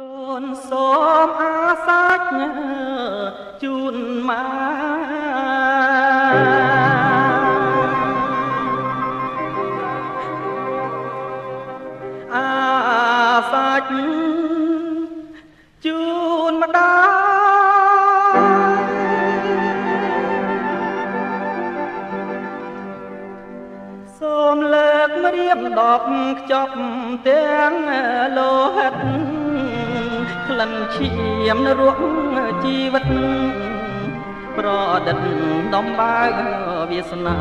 កូនសូមអាសាច់ជូនមកអាសាច់ជូនម្ដាយសូមលើករៀបដកខ្ចប់ទាំងលោហិតក្លិនឈាមនរស់ជីវិតប្រឌិតដំបើវាសនា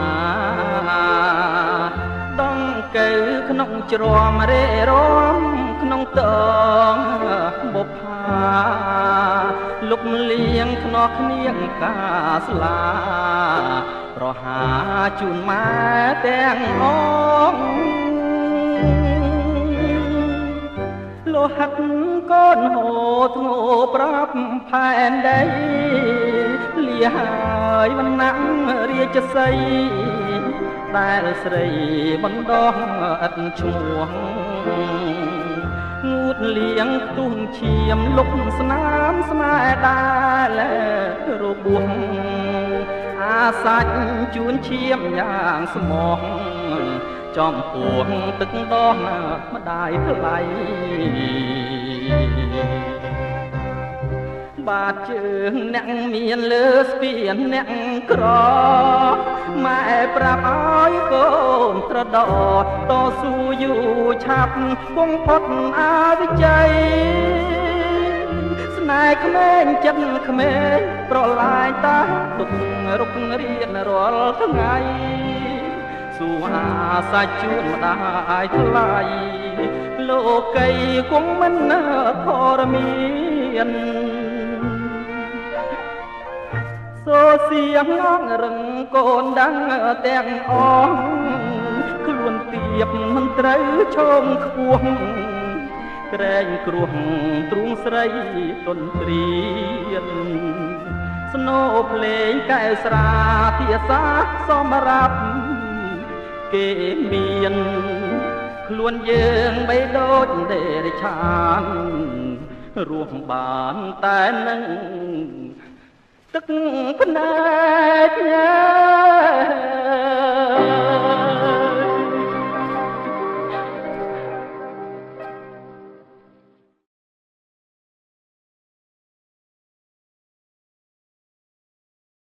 ដងកៅក្នុងជ្រំរេរំក្នុងតងបុប្ផាលុកលៀងខ្នោះគ្នាកាស្លាប្រហាជូនម៉ែទាំងអងលោហិតកូនហូតធ្ងោប្រាប់ផែនដីលាហើយវណ្ណៈរាជសីដែលស្រីបណ្ដោះឥតឈ្មោះងូតលៀងខ្ទុះឈាមលុកស្នាមស្នេហ៍ដែលរបួសអាសាច់ជួនឈាមយ៉ាងស្មោះចំពោះទឹកដោះម្ដាយថ្លៃបាតជើងអ្នកមានលើស្ពានអ្នកក្រម៉ែប្រាប់ឲ្យកូនត្រដោតស៊ូយូរឆាប់គង់ផុតអវិជ័យស្នេហ៍ក្មេងចិត្តក្មេងប្រឡាយតាទុករុករៀនរាល់ថ្ងៃសួរអាសាច់ជួនម្ដាយថ្លៃលោកីគង់មិនធរមានសូសៀងងរឹងកូនដឹងទាំងអស់ខ្លួនទៀបមិនត្រូវឈោងខ្ពស់ក្រែងគ្រោះទ្រូងស្រីទន្ទ្រានស្នូភ្លេងកែវស្រាភាសាសម្រាប់គេមានខ្លួនយើងបីដូចដេរឆានរស់បានតែនឹងទឹកភ្នែក